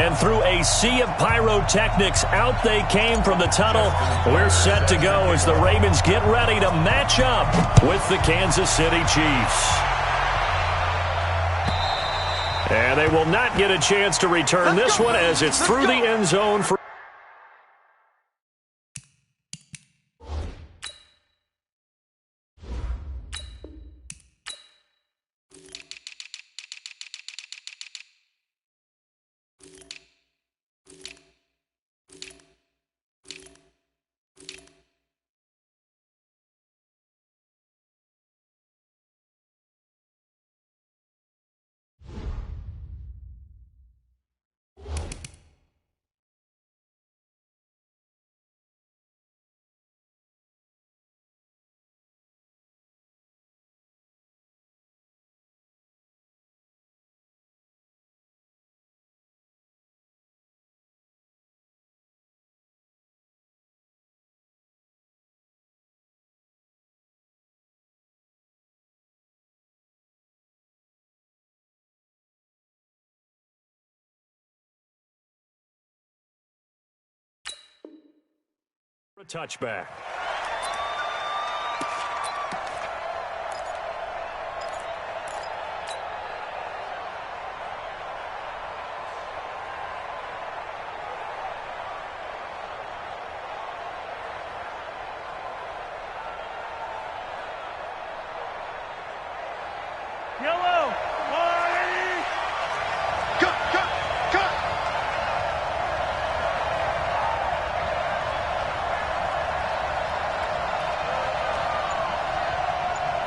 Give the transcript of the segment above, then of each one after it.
And through a sea of pyrotechnics, out they came from the tunnel. We're set to go as the Ravens get ready to match up with the Kansas City Chiefs. And they will not get a chance to return this one as it's through the end zone for a touchback. Yellow. Cut.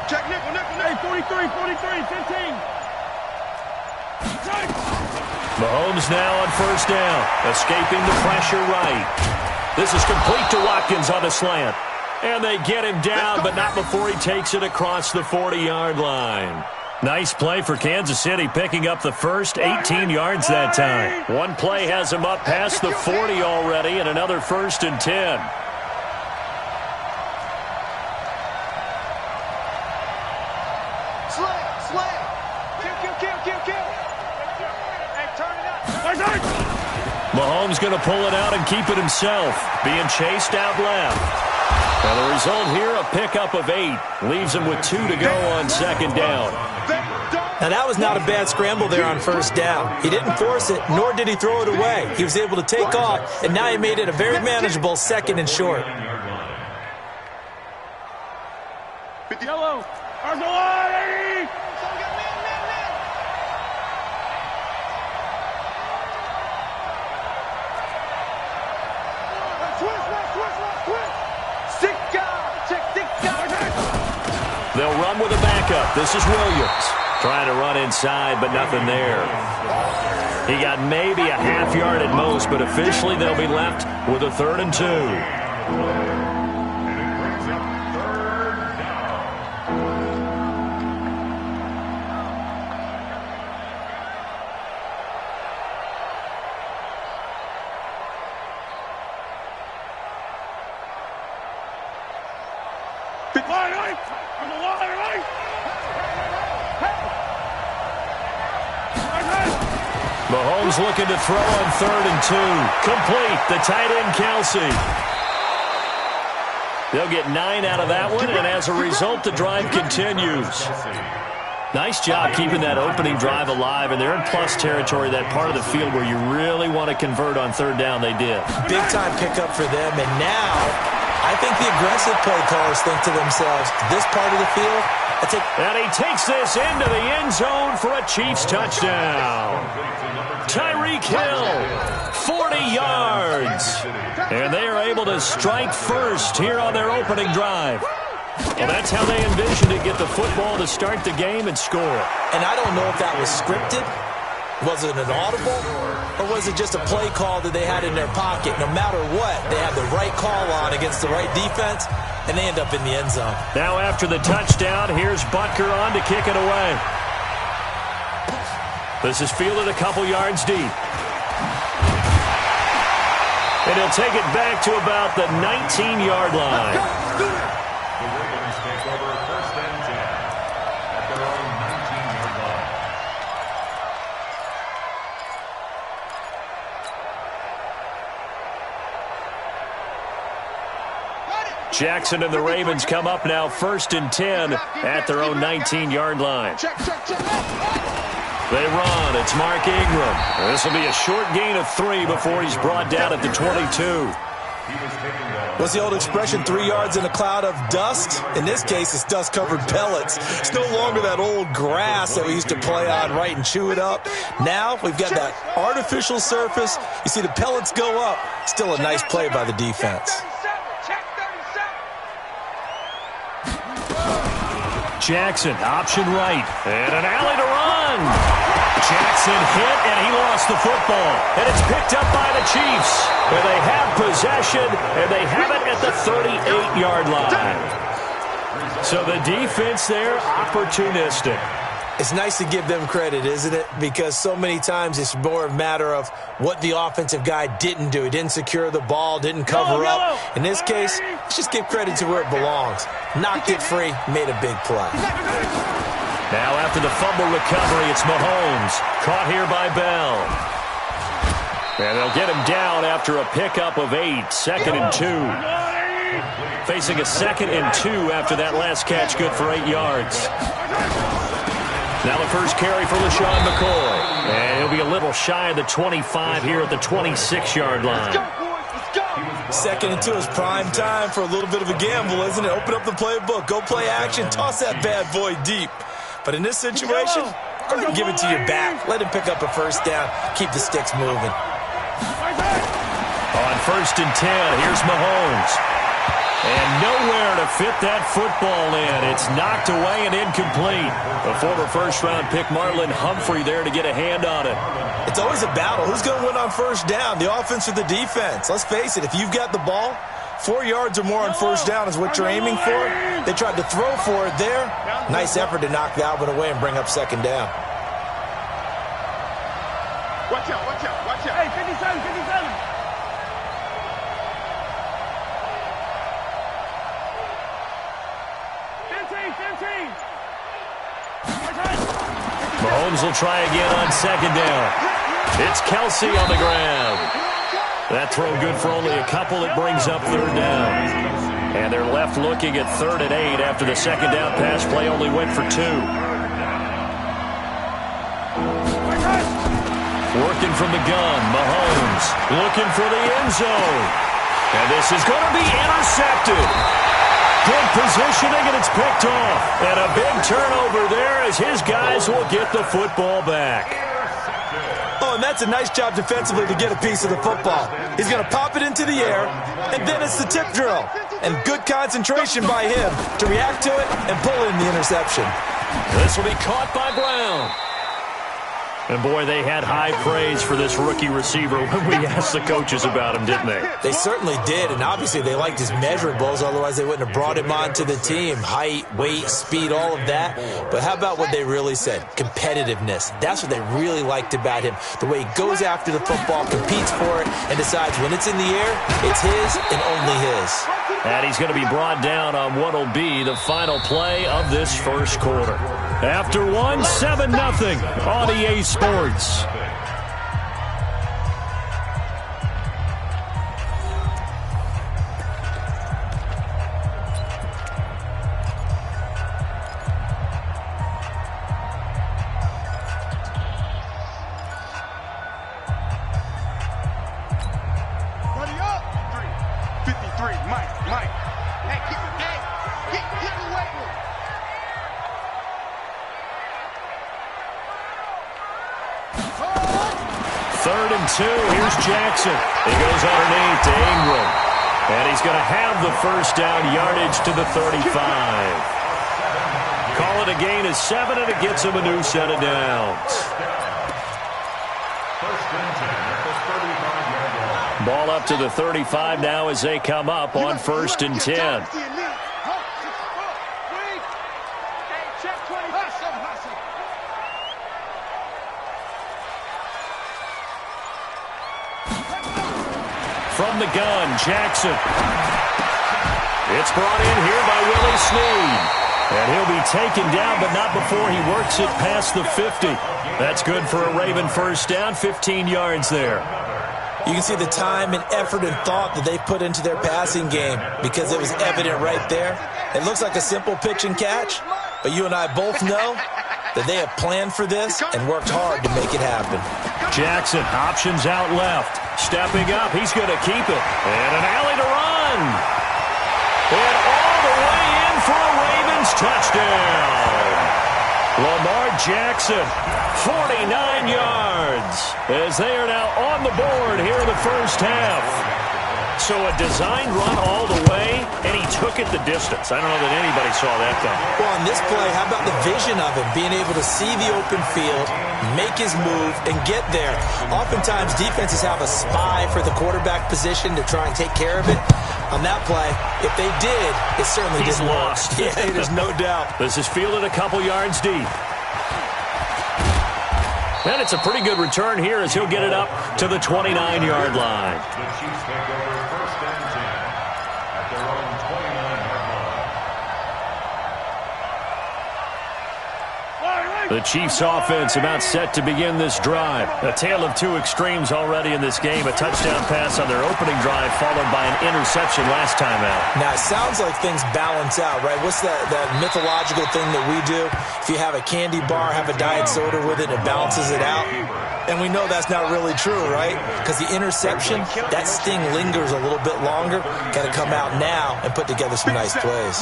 Check nickel. Hey, 43, 15. Mahomes now on first down, escaping the pressure right. This is complete to Watkins on the slant. And they get him down, but not before he takes it across the 40-yard line. Nice play for Kansas City, picking up the first 18 yards that time. One play has him up past the 40 already, and another 1st and 10. Slam. Kill. Hey, turn it up. Mahomes going to pull it out and keep it himself, being chased out left. And the result here, a pickup of 8. Leaves him with 2 to go on second down. Now, that was not a bad scramble there on first down. He didn't force it, nor did he throw it away. He was able to take off, and now he made it a very manageable 2nd and short. Yellow. They'll run with a backup. This is Williams. Trying to run inside, but nothing there. He got maybe a half yard at most, but officially they'll be left with a 3rd and 2. Mahomes looking to throw on 3rd and 2. Complete. The tight end, Kelsey. They'll get 9 out of that one, and as a result, the drive continues. Nice job keeping that opening drive alive, and they're in plus territory, that part of the field where you really want to convert on 3rd down. They did. Big-time pickup for them, and now I think the aggressive play callers think to themselves, this part of the field, and he takes this into the end zone for a Chiefs touchdown. Tyreek Hill, 40 yards. And they are able to strike first here on their opening drive. Well, that's how they envisioned it, get the football to start the game and score. And I don't know if that was scripted. Was it an audible? Or was it just a play call that they had in their pocket? No matter what, they have the right call on against the right defense, and they end up in the end zone. Now after the touchdown, here's Butker on to kick it away. This is fielded a couple yards deep. And he'll take it back to about the 19-yard line. The Ravens take over 1st and 10 at their own 19-yard line. Jackson and the Ravens come up now 1st and 10 at their own 19-yard line. They run. It's Mark Ingram. This will be a short gain of 3 before he's brought down at the 22. What's the old expression, 3 yards in a cloud of dust? In this case, it's dust-covered pellets. It's no longer that old grass that we used to play on, right, and chew it up. Now we've got that artificial surface. You see the pellets go up. Still a nice play by the defense. Jackson, option right, and an alley to run. Jackson hit, and he lost the football. And it's picked up by the Chiefs. And they have possession, and they have it at the 38-yard line. So the defense there, opportunistic. It's nice to give them credit, isn't it? Because so many times it's more a matter of what the offensive guy didn't do. He didn't secure the ball, didn't cover up. In this case, let's just give credit to where it belongs. Knocked it free, made a big play. Now after the fumble recovery, it's Mahomes. Caught here by Bell. And they'll get him down after a pickup of 8. 2nd and 2. Facing a 2nd and 2 after that last catch, good for 8 yards. Now the first carry for LaShawn McCoy. And he'll be a little shy of the 25 here at the 26-yard line. 2nd and 2 is prime time for a little bit of a gamble, isn't it? Open up the playbook, go play action, toss that bad boy deep. But in this situation, go ahead and give it to your back. Let him pick up a first down. Keep the sticks moving. On 1st and 10, here's Mahomes. And nowhere to fit that football in. It's knocked away and incomplete. The former first-round pick Marlon Humphrey there to get a hand on it. It's always a battle. Who's going to win on first down, the offense or the defense? Let's face it, if you've got the ball, 4 yards or more on first down is what you're aiming for. They tried to throw for it there. Nice effort to knock that one away and bring up 2nd down. Watch out, watch out, watch out. Hey, 57, 57. Mahomes will try again on 2nd down. It's Kelsey on the ground. That throw good for only a couple. It brings up 3rd down. And they're left looking at 3rd and 8 after the 2nd down pass play only went for 2. Working from the gun, Mahomes looking for the end zone. And this is going to be intercepted. Good positioning, and it's picked off. And a big turnover there as his guys will get the football back. Oh, and that's a nice job defensively to get a piece of the football. He's going to pop it into the air, and then it's the tip drill. And good concentration by him to react to it and pull in the interception. This will be caught by Brown. And, boy, they had high praise for this rookie receiver when we asked the coaches about him, didn't they? They certainly did, and obviously they liked his measurables. Otherwise, they wouldn't have brought him onto the team. Height, weight, speed, all of that. But how about what they really said? Competitiveness. That's what they really liked about him. The way he goes after the football, competes for it, and decides when it's in the air, it's his and only his. And he's going to be brought down on what will be the final play of this first quarter. After 7-0 on EA Sports. Here's Jackson. He goes underneath to Ingram. And he's going to have the first down, yardage to the 35. Call it a gain of 7, and it gets him a new set of downs. Ball up to the 35 now as they come up on 1st and 10. From the gun, Jackson. It's brought in here by Willie Snead. And he'll be taken down, but not before he works it past the 50. That's good for a Raven first down, 15 yards there. You can see the time and effort and thought that they put into their passing game because it was evident right there. It looks like a simple pitch and catch, but you and I both know that they have planned for this and worked hard to make it happen. Jackson options out left. Stepping up, he's going to keep it. And an alley to run. And all the way in for a Ravens touchdown. Lamar Jackson, 49 yards, as they are now on the board here in the first half. So a designed run all the way, and he took it the distance. I don't know that anybody saw that coming. Well, on this play, how about the vision of him, being able to see the open field, make his move, and get there. Oftentimes, defenses have a spy for the quarterback position to try and take care of it. On that play, if they did, it certainly didn't work. Lost. Yeah, there's no doubt. This is fielded a couple yards deep. And it's a pretty good return here as he'll get it up to the 29-yard line. The Chiefs take over first and 10 at their own 29-yard line. The Chiefs offense about set to begin this drive. A tale of two extremes already in this game. A touchdown pass on their opening drive followed by an interception last time out. Now, it sounds like things balance out, right? What's that mythological thing that we do? If you have a candy bar, have a diet soda with it, it balances it out. And we know that's not really true, right? Because the interception, that sting lingers a little bit longer. Got to come out now and put together some nice plays.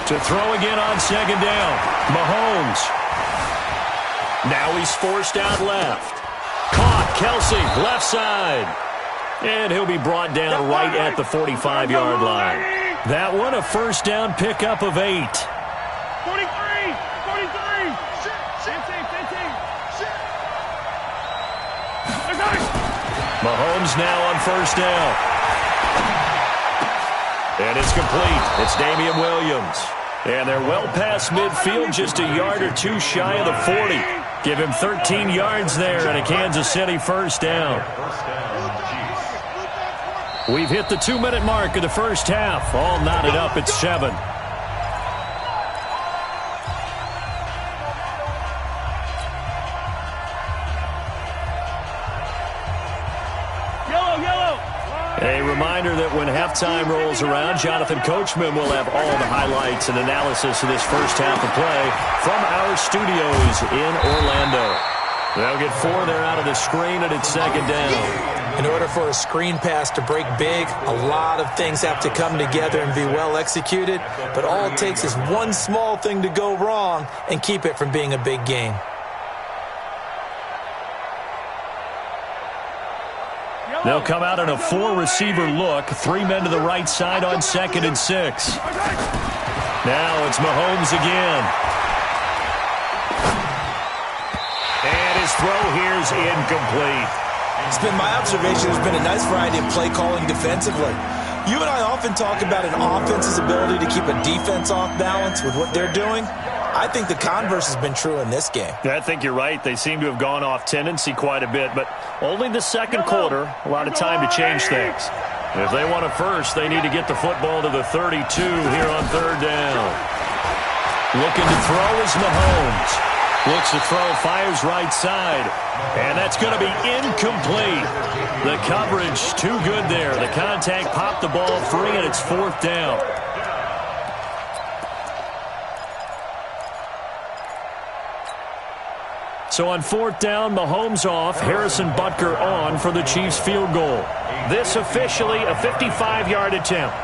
To throw again on second down. Mahomes. Now he's forced out left. Caught. Kelsey, left side. And he'll be brought down right at the 45-yard line. That one a first down pickup of 8. 43. 43. 15. Mahomes now on first down. And it's complete. It's Damian Williams. And they're well past midfield, just a yard or two shy of the 40. Give him 13 yards there and a Kansas City first down. We've hit the 2-minute mark of the first half. All knotted up at 7. A reminder that when halftime rolls around, Jonathan Coachman will have all the highlights and analysis of this first half of play from our studios in Orlando. They'll get 4 there out of the screen, and it's second down. In order for a screen pass to break big, a lot of things have to come together and be well executed, but all it takes is one small thing to go wrong and keep it from being a big game. They'll come out in a 4-receiver look. 3 men to the right side on 2nd and 6. Now it's Mahomes again. And his throw here's incomplete. It's been my observation there's been a nice variety of play calling defensively. You and I often talk about an offense's ability to keep a defense off balance with what they're doing. I think the converse has been true in this game. I think you're right. They seem to have gone off tendency quite a bit, but only the second quarter, a lot of time to change things. If they want it first, they need to get the football to the 32 here on third down. Looking to throw is Mahomes. Looks to throw, fires right side. And that's going to be incomplete. The coverage too good there. The contact popped the ball free, and it's 4th down. So on 4th down, Mahomes off, Harrison Butker on for the Chiefs field goal. This officially a 55-yard attempt.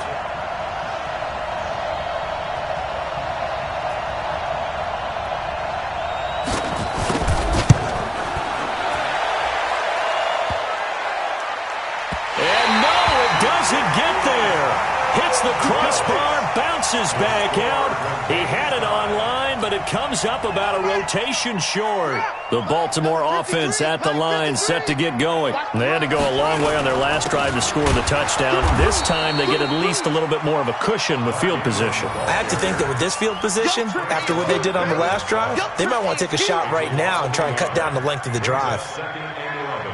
And no, it doesn't get there. Hits the crossbar, bounces back out. He had it online, but it comes up about a rotation short. The Baltimore offense at the line, set to get going. They had to go a long way on their last drive to score the touchdown. This time they get at least a little bit more of a cushion with field position. I have to think that with this field position, after what they did on the last drive, they might want to take a shot right now and try and cut down the length of the drive. 2nd and 11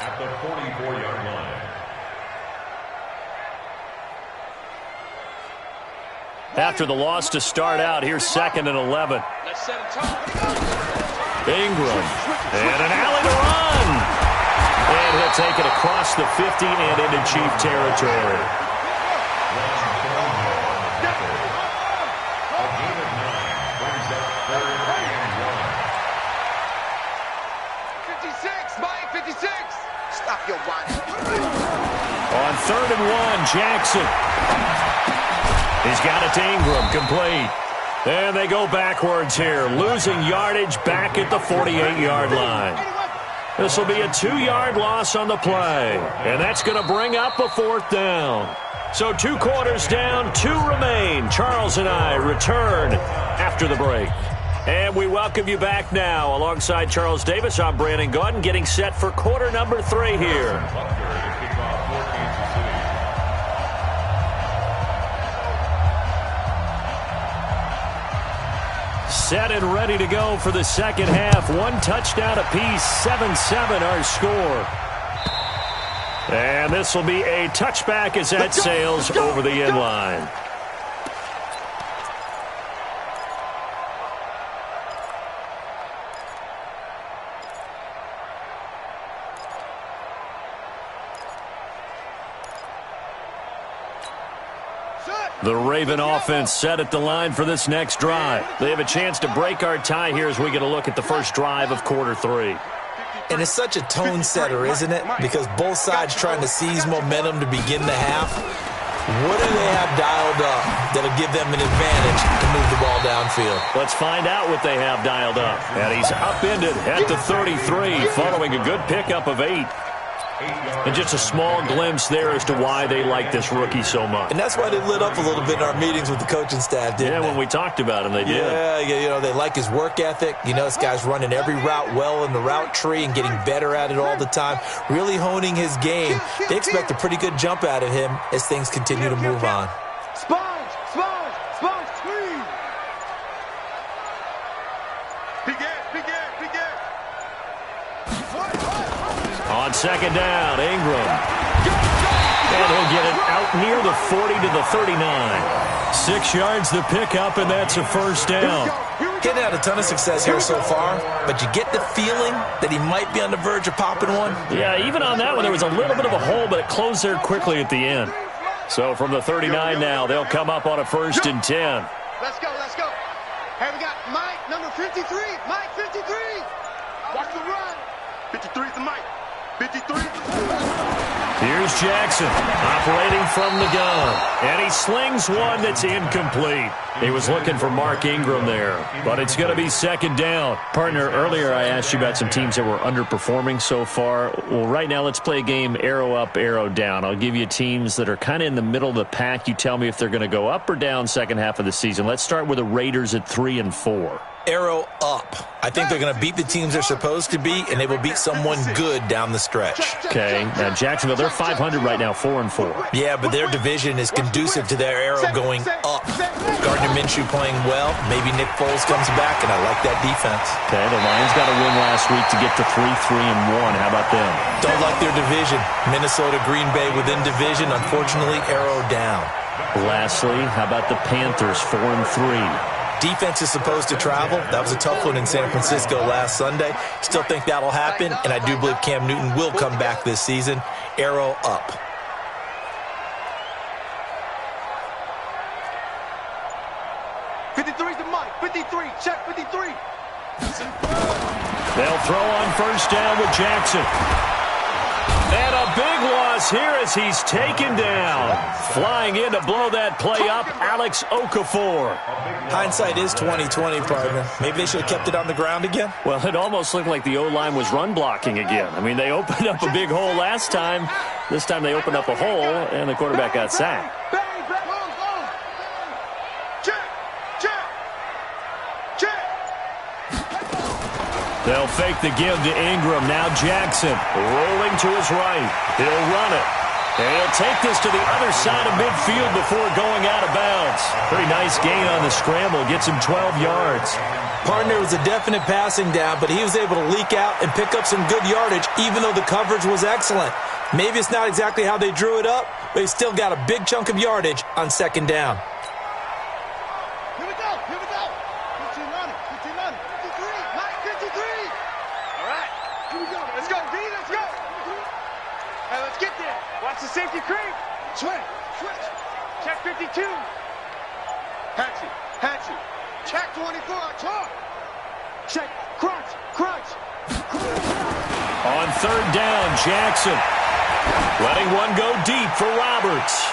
at the 44-yard line. After the loss to start out, here's 2nd and 11. Ingram. And an alley to run. across the 50 and into Chief territory. Stop your whining. On 3rd and 1, Jackson. He's got it to Ingram, complete. And they go backwards here, losing yardage back at the 48-yard line. This will be a 2-yard loss on the play, and that's going to bring up a 4th down. So 2 quarters down, 2 remain. Charles and I return after the break. And we welcome you back now. Alongside Charles Davis, I'm Brandon Gaudin, getting set for quarter number 3 here. Set and ready to go for the second half. 1 touchdown apiece, 7-7 our score. And this will be a touchback as that sails over the end line. The Raven offense set at the line for this next drive. They have a chance to break our tie here as we get a look at the first drive of quarter 3. And it's such a tone setter, isn't it? Because both sides trying to seize momentum to begin the half. What do they have dialed up that'll give them an advantage to move the ball downfield? Let's find out what they have dialed up. And he's upended at the 33 following a good pickup of 8. And just a small glimpse there as to why they like this rookie so much. And that's why they lit up a little bit in our meetings with the coaching staff, didn't they? When we talked about him, they did. Yeah, you know, they like his work ethic. You know, this guy's running every route well in the route tree and getting better at it all the time, really honing his game. They expect a pretty good jump out of him as things continue to move on. Sponge, sponge, sponge, squeeze. Begin. On second down, Ingram. And he'll get it out near the 40 to the 39. 6 yards the pickup, and that's a first down. Getting had a ton of success here so far, but you get the feeling that he might be on the verge of popping one. Yeah, even on that one, there was a little bit of a hole, but it closed there quickly at the end. So from the 39 now, they'll come up on a 1st and 10. Let's go. Hey, we got Mike, number 53. Mike, 53. Watch the run. 53 is the Mike. 53. Here's Jackson operating from the gun. And he slings one that's incomplete. He was looking for Mark Ingram there, but it's going to be second down. Partner, earlier I asked you about some teams that were underperforming so far. Well, right now let's play a game arrow up, arrow down. I'll give you teams that are kind of in the middle of the pack. You tell me if they're going to go up or down second half of the season. Let's start with the Raiders at 3 and 4. Arrow up. I think they're going to beat the teams they're supposed to beat, and they will beat someone good down the stretch. Okay. Now, Jacksonville, they're 500 right now, 4 and 4. Yeah, but their division is conducive to their arrow going up. Gardner Minshew playing well. Maybe Nick Foles comes back, and I like that defense. Okay, the Lions got a win last week to get to 3-3 and 1. How about them? Don't like their division. Minnesota, Green Bay within division. Unfortunately, arrow down. Lastly, how about the Panthers, 4 and 3? Defense is supposed to travel. That was a tough one in San Francisco last Sunday. Still think that'll happen, and I do believe Cam Newton will come back this season. Arrow up. Check 53. They'll throw on first down with Jackson. And a big loss here as he's taken down. Flying in to blow that play up, Alex Okafor. Hindsight is 20/20, partner. Maybe they should have kept it on the ground again. Well, it almost looked like the O-line was run blocking again. I mean, they opened up a big hole last time. This time they opened up a hole, and the quarterback got sacked. They'll fake the give to Ingram. Now Jackson rolling to his right. He'll run it. And he'll take this to the other side of midfield before going out of bounds. Pretty nice gain on the scramble. Gets him 12 yards. Partner, was a definite passing down, but he was able to leak out and pick up some good yardage, even though the coverage was excellent. Maybe it's not exactly how they drew it up, but he still got a big chunk of yardage on second down. Here we go. 15 running. 53. Mike, 53. All right. Here we go. Let's go, D. Let's go. Hey, let's Get there. Watch the safety creep. Switch. Check 52. Hatchet. Check 24. Talk. Check. Crunch. On third down, Jackson. Letting one go deep for Roberts.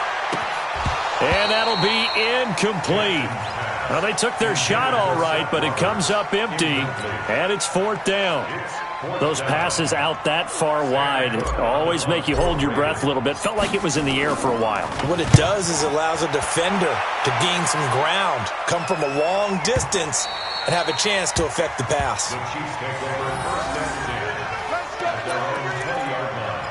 And that'll be incomplete. Well, they took their shot all right, but it comes up empty, and it's fourth down. Those passes out that far wide always make you hold your breath a little bit. Felt like it was in the air for a while. What it does is allows a defender to gain some ground, come from a long distance, and have a chance to affect the pass. The Chiefs take over first and 10. Let's go. At their own 10-yard line.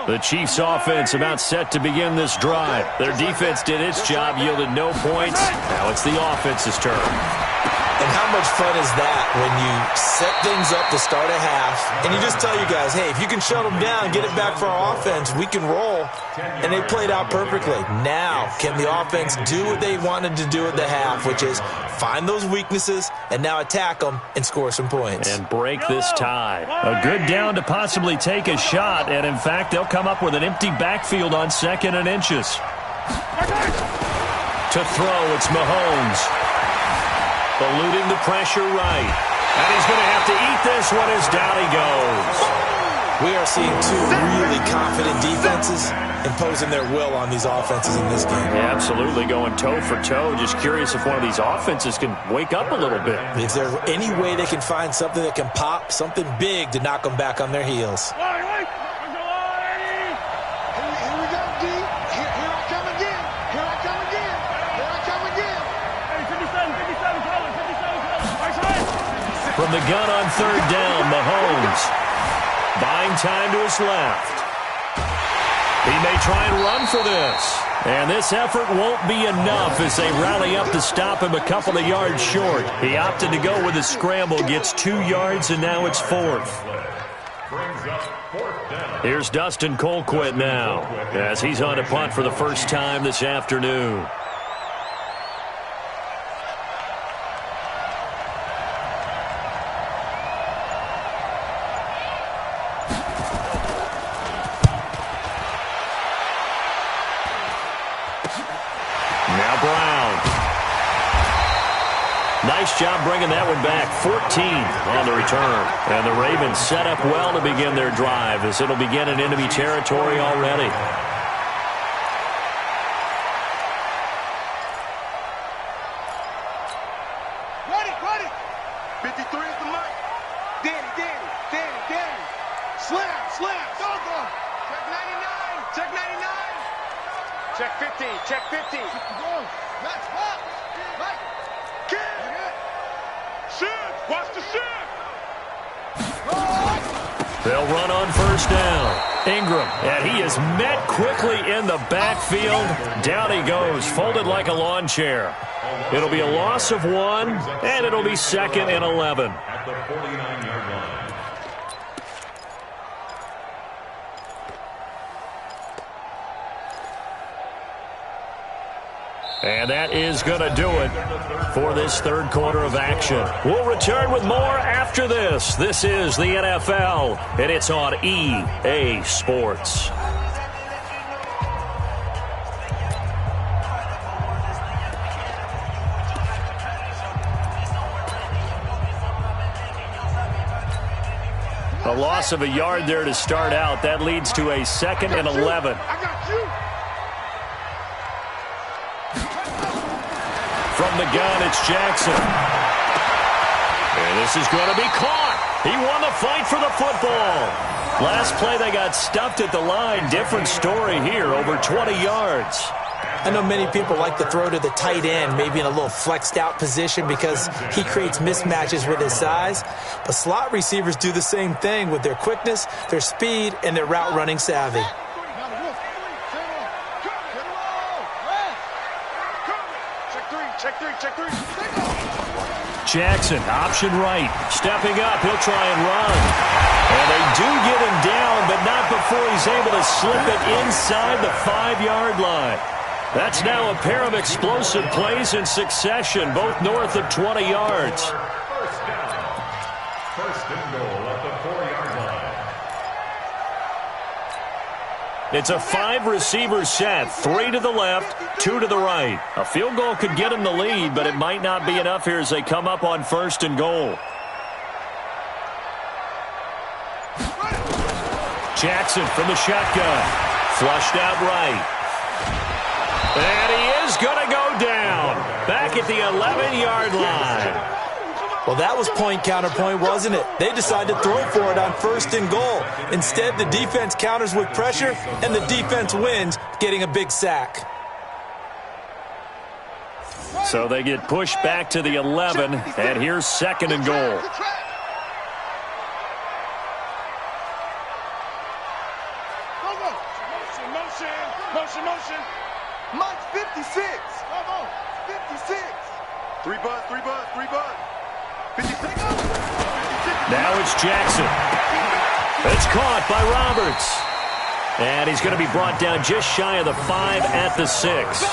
The Chiefs' offense about set to begin this drive. Their defense did its job, yielded no points. Now it's the offense's turn. And how much fun is that when you set things up to start a half, and you just tell you guys, hey, if you can shut them down, get it back for our offense, we can roll. And they played out perfectly. Now, can the offense do what they wanted to do at the half, which is find those weaknesses and now attack them and score some points. And break this tie. A good down to possibly take a shot, and in fact, they'll come up with an empty backfield on 2nd and inches. To throw, it's Mahomes. Eluding the pressure right. And he's going to have to eat this one as down he goes. We are seeing two really confident defenses imposing their will on these offenses in this game. Yeah, absolutely, going toe for toe. Just curious if one of these offenses can wake up a little bit. Is there any way they can find something that can pop, something big to knock them back on their heels? Here we go, D. Here I come again. Hey, 57, color. From the gun on third down, Mahomes. Buying time to his left. He may try and run for this. And this effort won't be enough as they rally up to stop him a couple of yards short. He opted to go with a scramble, gets 2 yards, and now it's fourth. Brings up fourth down. Here's Dustin Colquitt now as he's on to punt for the first time this afternoon. Now Brown. Nice job bringing that one back. 14 on the return. And the Ravens set up well to begin their drive as it'll begin in enemy territory already. Ready. 53 is the mic. Danny. Slam. Go. Check 99. Check 50. Let's pop. Right. Shift. Watch the shift. They'll run on first down. Ingram, and he is met quickly in the backfield. Down he goes, folded like a lawn chair. It'll be a loss of 1, and it'll be 2nd and 11. At the 49-yard line. And that is going to do it for this third quarter of action. We'll return with more after this. This is the NFL, and it's on EA Sports. A loss of a yard there to start out. That leads to a 2nd and 11. I got you. From the gun, it's Jackson. And this is going to be caught. He won the fight for the football. Last play, they got stuffed at the line. Different story here, over 20 yards. I know many people like to throw to the tight end, maybe in a little flexed out position because he creates mismatches with his size. But slot receivers do the same thing with their quickness, their speed, and their route running savvy. Check three. Jackson, option right. Stepping up, he'll try and run. And they do get him down, but not before he's able to slip it inside the 5-yard line. That's now a pair of explosive plays in succession, both north of 20 yards. First and goal at the 4-yard line. It's a 5-receiver set, 3 to the left, 2 to the right. A field goal could get him the lead, but it might not be enough here as they come up on first and goal. Jackson from the shotgun. Flushed out right. And he is going to go down. Back at the 11-yard line. Well, that was point counterpoint, wasn't it? They decided to throw for it on first and goal. Instead, the defense counters with pressure, and the defense wins, getting a big sack. So they get pushed back to the 11, and here's second and goal. Motion. Mike's 56. 56. 3 bud. 56. Now it's Jackson. It's caught by Roberts. And he's going to be brought down just shy of the 5 at the 6.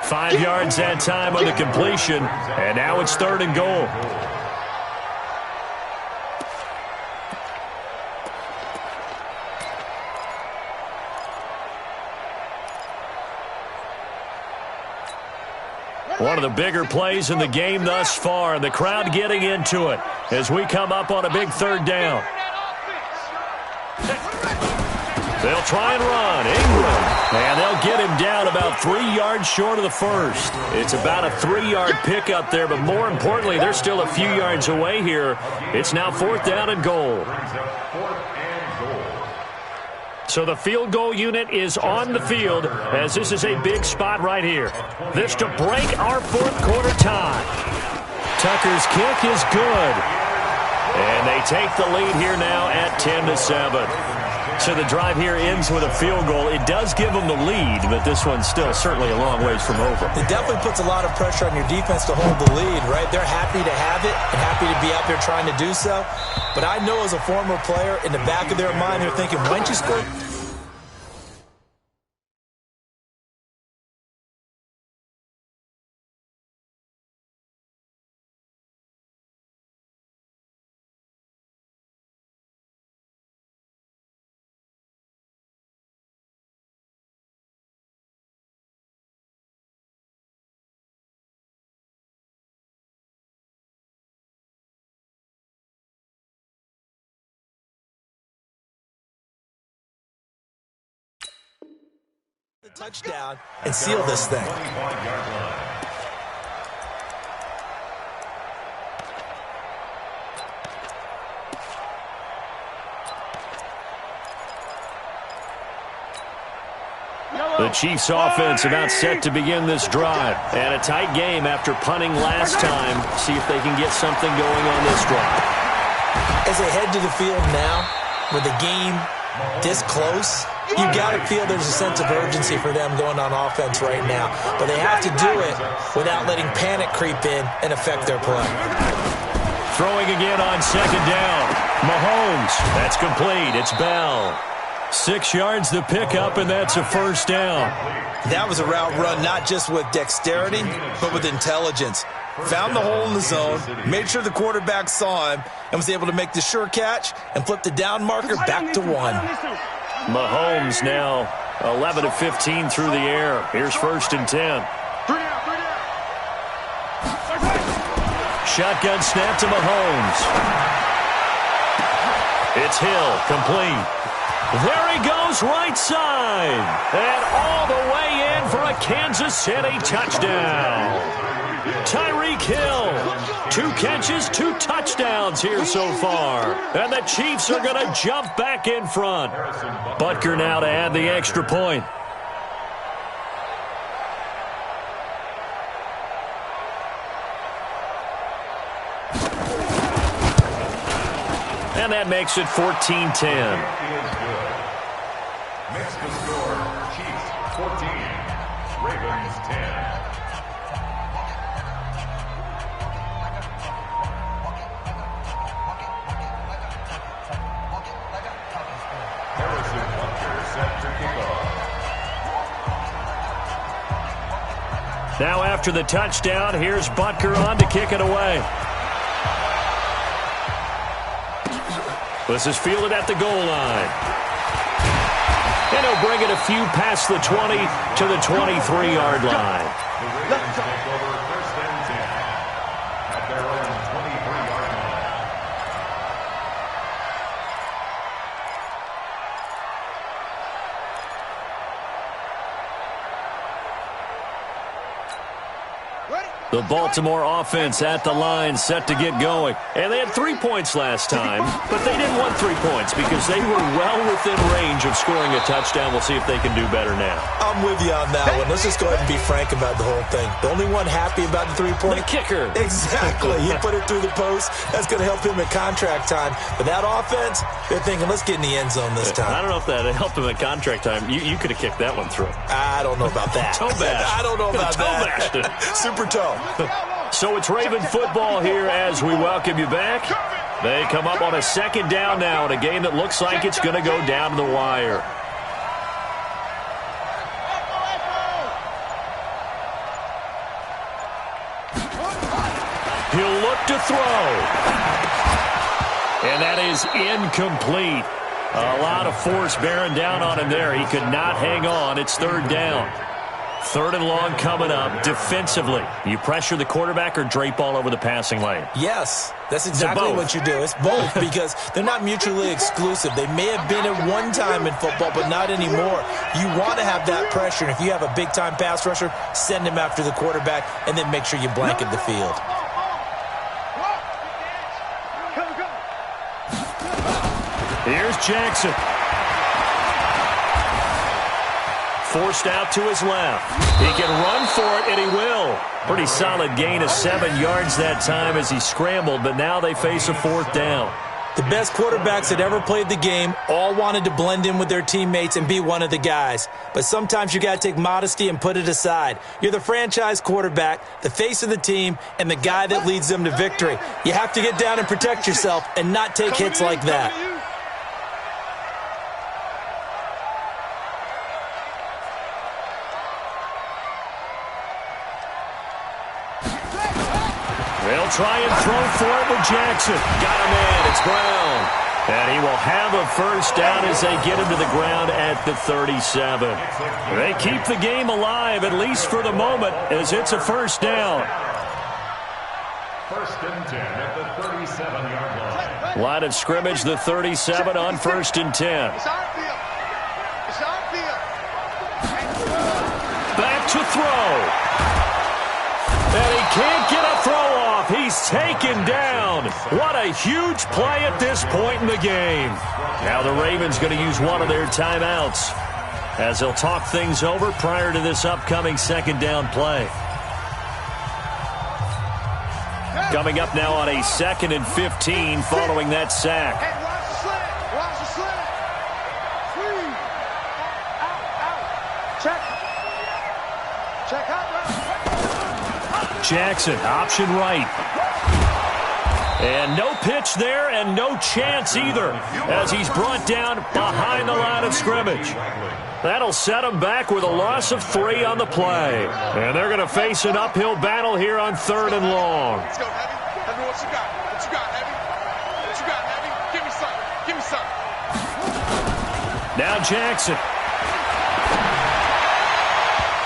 5 yards that time on the completion. And now it's third and goal. One of the bigger plays in the game thus far, and the crowd getting into it as we come up on a big third down. They'll try and run. Ingram. And they'll get him down about 3 yards short of the first. It's about a 3-yard pickup there, but more importantly, they're still a few yards away here. It's now fourth down and goal. So the field goal unit is on the field as this is a big spot right here. This to break our fourth quarter tie. Tucker's kick is good. And they take the lead here now at 10-7. So the drive here ends with a field goal. It does give them the lead, but this one's still certainly a long ways from over. It definitely puts a lot of pressure on your defense to hold the lead, right? They're happy to have it and happy to be out there trying to do so. But I know as a former player, in the back of their mind, they're thinking, when'd you score? The touchdown and seal this thing. The Chiefs offense about set to begin this drive. And a tight game after punting last time. See if they can get something going on this drive. As they head to the field now, with the game this close, you got to feel there's a sense of urgency for them going on offense right now. But they have to do it without letting panic creep in and affect their play. Throwing again on second down. Mahomes. That's complete. It's Bell. 6 yards the pickup, and that's a first down. That was a route run not just with dexterity, but with intelligence. Found the hole in the zone, made sure the quarterback saw him, and was able to make the sure catch and flip the down marker back to 1. Mahomes now 11 of 15 through the air. Here's first and 10. Shotgun snap to Mahomes. It's Hill, complete. There he goes, right side. And all the way in for a Kansas City touchdown. Tyreek Hill, 2 catches, 2 touchdowns here so far. And the Chiefs are going to jump back in front. Butker now to add the extra point. And that makes it 14-10. Makes the score, Chiefs 14, Ravens 10. Harrison Butker set to kick off. Now after the touchdown, here's Butker on to kick it away. This is fielded at the goal line. And he'll bring it a few past the 20 to the 23-yard line. The Ravens take over first and 10 at their own 23-yard line. The Baltimore offense at the line, set to get going. And they had 3 points last time, but they didn't want 3 points because they were well within range of scoring a touchdown. We'll see if they can do better now. I'm with you on that one. Let's just go ahead and be frank about the whole thing. The only one happy about the 3-point. The kicker. Exactly. He put it through the post. That's going to help him at contract time. But that offense, they're thinking, let's get in the end zone this time. I don't know if that helped him at contract time. You could have kicked that one through. I don't know about that. Toe bash. I don't know about toe bashed it. Super toe. So it's Raven football here as we welcome you back. They come up on a second down now in a game that looks like it's going to go down to the wire. He'll look to throw. And that is incomplete. A lot of force bearing down on him there. He could not hang on. It's third down. Third and long coming up. Defensively, you pressure the quarterback or drape all over the passing lane? Yes, that's exactly what you do. It's both because they're not mutually exclusive. They may have been at one time in football, but not anymore. You want to have that pressure. And if you have a big-time pass rusher, send him after the quarterback and then make sure you blanket the field. Here's Jackson. Forced out to his left. He can run for it, and he will. Pretty solid gain of 7 yards that time as he scrambled, but now they face a fourth down. The best quarterbacks that ever played the game all wanted to blend in with their teammates and be one of the guys. But sometimes you got to take modesty and put it aside. You're the franchise quarterback, the face of the team, and the guy that leads them to victory. You have to get down and protect yourself and not take hits like that. They'll try and throw for it with Jackson. Got him in. It's Brown. And he will have a first down as they get him to the ground at the 37. They keep the game alive, at least for the moment, as it's a first down. First and 10 at the 37-yard line. Line of scrimmage, the 37 on first and 10. It's our field. It's our field. Back to throw. And he can't get a throw off. He's taken down. What a huge play at this point in the game. Now the Ravens going to use one of their timeouts as they'll talk things over prior to this upcoming second down play. Coming up now on a 2nd and 15 following that sack. Hey, watch the slant. Watch the slant. Squeeze. Out. Check. Check out. Jackson, option right. And no pitch there and no chance either as he's brought down behind the line of scrimmage. That'll set him back with a loss of 3 on the play. And they're going to face an uphill battle here on 3rd and long. Let's go, Heavy. Heavy, what you got? What you got, Heavy? What you got, Heavy? Give me something. Give me something. Now Jackson.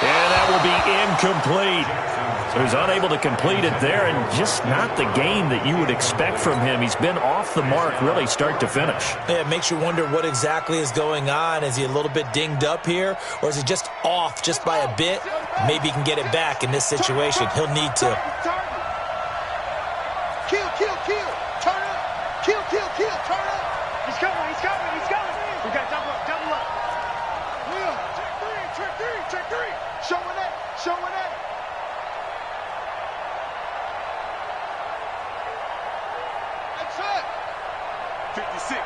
And that will be incomplete. So he's unable to complete it there, and just not the game that you would expect from him. He's been off the mark really start to finish. Yeah, it makes you wonder what exactly is going on. Is he a little bit dinged up here, or is he just off just by a bit? Maybe he can get it back in this situation. He'll need to. Kill. Turn up. Kill. Turn up. He's coming. We got double up. Will. Check three. Showing that. That's it. 56.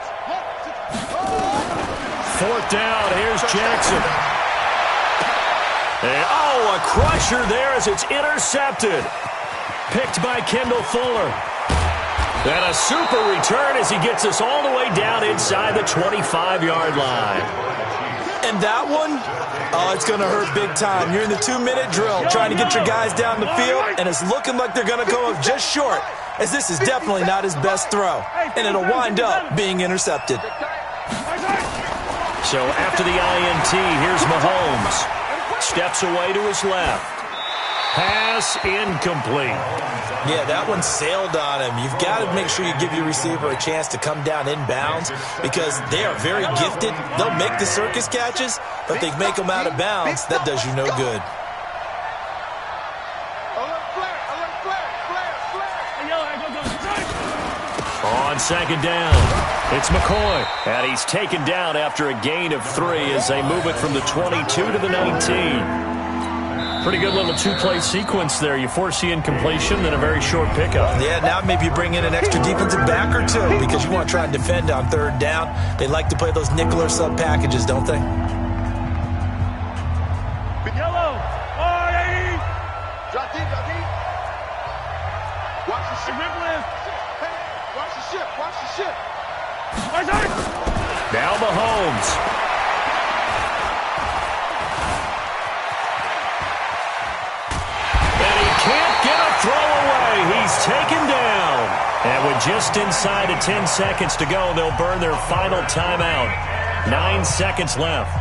Fourth down. Here's Jackson. And, a crusher there as it's intercepted. Picked by Kendall Fuller. And a super return as he gets us all the way down inside the 25-yard line. And that one, it's going to hurt big time. You're in the 2-minute drill trying to get your guys down the field, and it's looking like they're going to come up just short. as this is definitely not his best throw, and it'll wind up being intercepted. So after the INT, here's Mahomes. Steps away to his left. Pass incomplete. Yeah, that one sailed on him. You've got to make sure you give your receiver a chance to come down inbounds because they are very gifted. They'll make the circus catches, but if they make them out of bounds, that does you no good. On second down, it's McCoy. And he's taken down after a gain of 3 as they move it from the 22 to the 19. Pretty good little two-play sequence there. You force the incompletion, then a very short pickup. Yeah, now maybe you bring in an extra defensive back or two because you want to try and defend on third down. They like to play those nickel or sub packages, don't they? Yellow. Drop deep. Watch the ship. Watch the ship. Now Mahomes. And he can't get a throw away. He's taken down. And with just inside of 10 seconds to go, they'll burn their final timeout. 9 seconds left.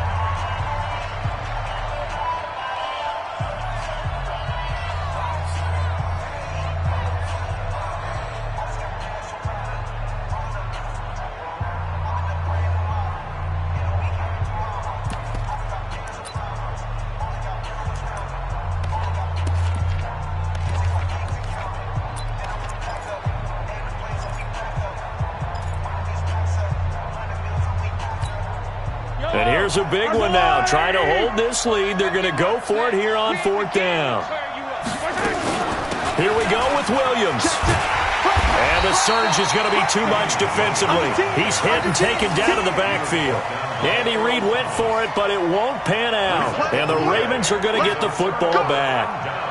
And here's a big one now. Trying to hold this lead. They're going to go for it here on fourth down. Here we go with Williams. And the surge is going to be too much defensively. He's hit and taken down in the backfield. Andy Reid went for it, but it won't pan out. And the Ravens are going to get the football back.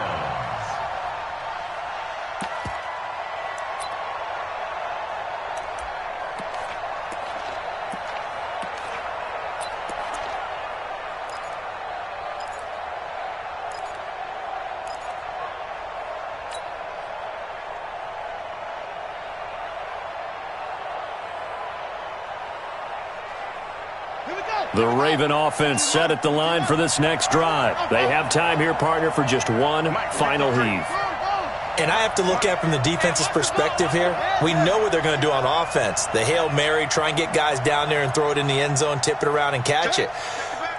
The Raven offense set at the line for this next drive. They have time here, partner, for just one final heave. And I have to look at from the defense's perspective here. We know what they're going to do on offense. The Hail Mary, try and get guys down there and throw it in the end zone, tip it around and catch it.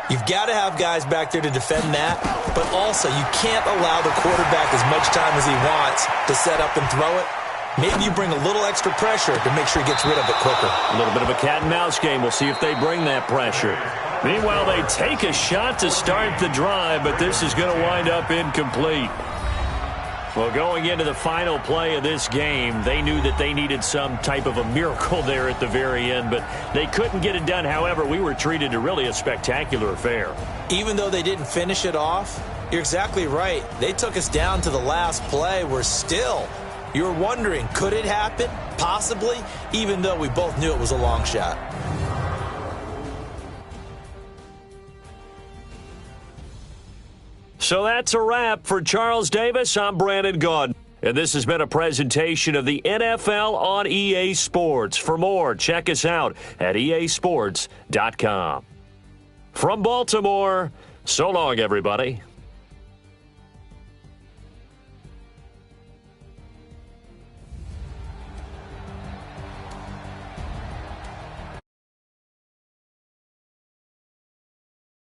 You've got to have guys back there to defend that, but also you can't allow the quarterback as much time as he wants to set up and throw it. Maybe you bring a little extra pressure to make sure he gets rid of it quicker. A little bit of a cat and mouse game. We'll see if they bring that pressure. Meanwhile, they take a shot to start the drive, but this is going to wind up incomplete. Well, going into the final play of this game, they knew that they needed some type of a miracle there at the very end, but they couldn't get it done. However, we were treated to really a spectacular affair. Even though they didn't finish it off, you're exactly right. They took us down to the last play. We're still... You were wondering, could it happen? Possibly, even though we both knew it was a long shot. So that's a wrap for Charles Davis. I'm Brandon Gaudin. And this has been a presentation of the NFL on EA Sports. For more, check us out at easports.com. From Baltimore, so long, everybody.